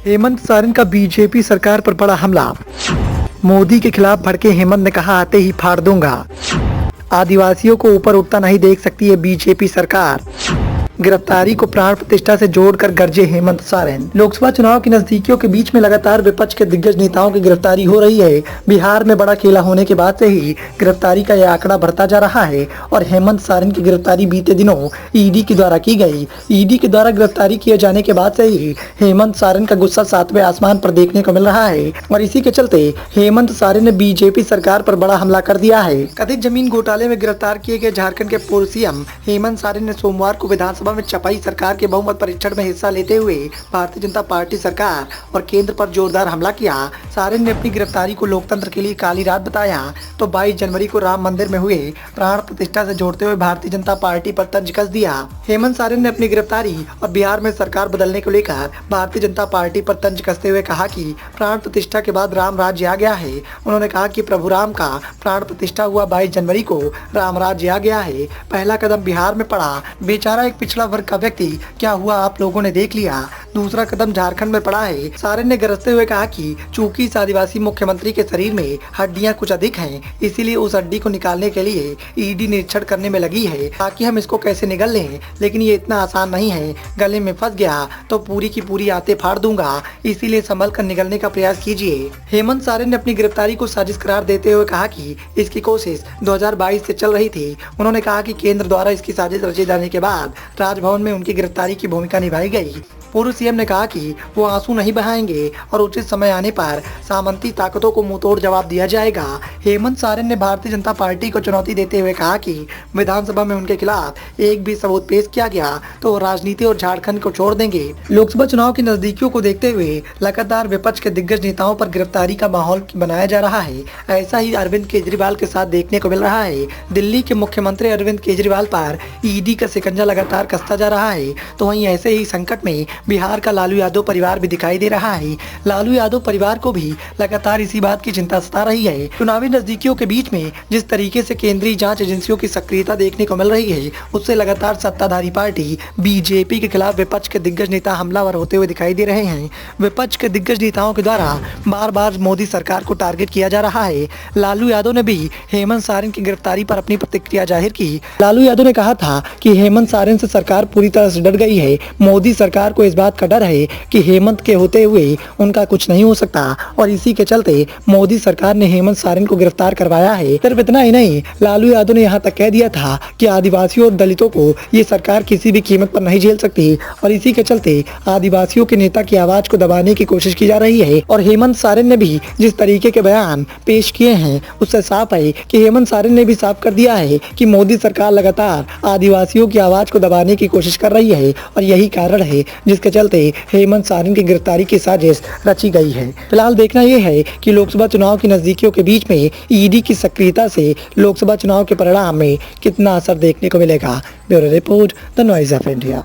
हेमंत सोरेन का बीजेपी सरकार पर बड़ा हमला। मोदी के खिलाफ भड़के हेमंत ने कहा, आते ही फाड़ दूंगा। आदिवासियों को ऊपर उठता नहीं देख सकती है बीजेपी सरकार। गिरफ्तारी को प्राण प्रतिष्ठा से जोड़कर गरजे हेमंत सोरेन। लोकसभा चुनाव की नजदीकियों के बीच में लगातार विपक्ष के दिग्गज नेताओं की गिरफ्तारी हो रही है। बिहार में बड़ा खेला होने के बाद से ही गिरफ्तारी का यह आंकड़ा बढ़ता जा रहा है और हेमंत सोरेन की गिरफ्तारी बीते दिनों ईडी के द्वारा की गई। ईडी के द्वारा गिरफ्तारी किए जाने के बाद से ही हेमंत सोरेन का गुस्सा सातवें आसमान पर देखने को मिल रहा है और इसी के चलते हेमंत सोरेन ने बीजेपी सरकार पर बड़ा हमला कर दिया है। कथित जमीन घोटाले में गिरफ्तार किए गए झारखंड के पूर्व सीएम हेमंत सोरेन ने सोमवार को विधानसभा में चपाई सरकार के बहुमत परीक्षण में हिस्सा लेते हुए भारतीय जनता पार्टी सरकार और केंद्र पर जोरदार हमला किया। सोरेन ने अपनी गिरफ्तारी को लोकतंत्र के लिए काली रात बताया तो 22 जनवरी को राम मंदिर में हुए प्राण प्रतिष्ठा से जोड़ते हुए भारतीय जनता पार्टी पर तंज कस दिया। हेमंत सोरेन ने अपनी गिरफ्तारी और बिहार में सरकार बदलने को लेकर भारतीय जनता पार्टी पर तंज कसते हुए कहा कि प्राण प्रतिष्ठा के बाद राम राज्य आ गया है। उन्होंने कहा कि प्रभु राम का प्राण प्रतिष्ठा हुआ 22 जनवरी को राम राज्य आ गया है। पहला कदम बिहार में पड़ा, बेचारा एक पिछड़ा वर्ग का व्यक्ति क्या हुआ आप लोगों ने देख लिया। दूसरा कदम झारखंड में पड़ा है। सोरेन ने गरजते हुए कहा कि चूंकि इस आदिवासी मुख्यमंत्री के शरीर में हड्डियां कुछ अधिक हैं, इसीलिए उस हड्डी को निकालने के लिए ईडी निरीक्षण करने में लगी है ताकि हम इसको कैसे निगल लें, लेकिन ये इतना आसान नहीं है। गले में फंस गया तो पूरी की पूरी आते फाड़ दूंगा, इसीलिए संभल कर निगलने का प्रयास कीजिए। हेमंत सोरेन ने अपनी गिरफ्तारी को साजिश करार देते हुए कहा कि इसकी कोशिश 2022 से चल रही थी। उन्होंने कहा कि केंद्र द्वारा इसकी साजिश रचे जाने के बाद राजभवन में उनकी गिरफ्तारी की भूमिका निभाई गई। पूर्व सीएम ने कहा कि वो आंसू नहीं बहाएंगे और उचित समय आने पर सामंती ताकतों को मुंहतोड़ जवाब दिया जाएगा। हेमंत सोरेन ने भारतीय जनता पार्टी को चुनौती देते हुए कहा कि विधानसभा में उनके खिलाफ एक भी सबूत पेश किया गया तो राजनीति और झारखंड को छोड़ देंगे। लोकसभा चुनाव की नजदीकियों को देखते हुए लगातार विपक्ष के दिग्गज नेताओं पर गिरफ्तारी का माहौल बनाया जा रहा है। ऐसा ही अरविंद केजरीवाल के साथ देखने को मिल रहा है। दिल्ली के मुख्यमंत्री अरविंद केजरीवाल पर ईडी का शिकंजा लगातार कसता जा रहा है तो वहीं ऐसे ही संकट में बिहार का लालू यादव परिवार भी दिखाई दे रहा है। लालू यादव परिवार को भी लगातार इसी बात की चिंता सता रही है। चुनावी नजदीकियों के बीच में जिस तरीके से केंद्रीय जांच एजेंसियों की सक्रियता देखने को मिल रही है, उससे लगातार सत्ताधारी पार्टी बीजेपी के खिलाफ विपक्ष के दिग्गज नेता हमलावर होते हुए दिखाई दे रहे हैं। विपक्ष के दिग्गज नेताओं के द्वारा बार बार मोदी सरकार को टारगेट किया जा रहा है। लालू यादव ने भी हेमंत सोरेन की गिरफ्तारी पर अपनी प्रतिक्रिया जाहिर की। लालू यादव ने कहा था कि हेमंत सोरेन से सरकार पूरी तरह से डर गई है। मोदी सरकार को इस बात का डर है कि हेमंत के होते हुए उनका कुछ नहीं हो सकता और इसी के चलते मोदी सरकार ने हेमंत सोरेन को गिरफ्तार करवाया है। सिर्फ इतना ही नहीं, लालू यादव ने यहाँ तक कह दिया था कि आदिवासियों और दलितों को ये सरकार किसी भी कीमत पर नहीं झेल सकती और इसी के चलते आदिवासियों के नेता की आवाज को दबाने की कोशिश की जा रही है। और हेमंत सोरेन ने भी जिस तरीके के बयान पेश किए हैं उससे साफ है कि हेमंत सोरेन ने भी साफ कर दिया है कि मोदी सरकार लगातार आदिवासियों की आवाज को दबाने की कोशिश कर रही है और यही कारण है जिसके चलते हेमंत सोरेन की गिरफ्तारी की साजिश रची गई है। फिलहाल देखना यह है कि लोकसभा चुनाव की नजदीकियों के बीच में ईडी की सक्रियता से लोकसभा चुनाव के परिणाम में कितना असर देखने को मिलेगा। Bureau report, the noise of India.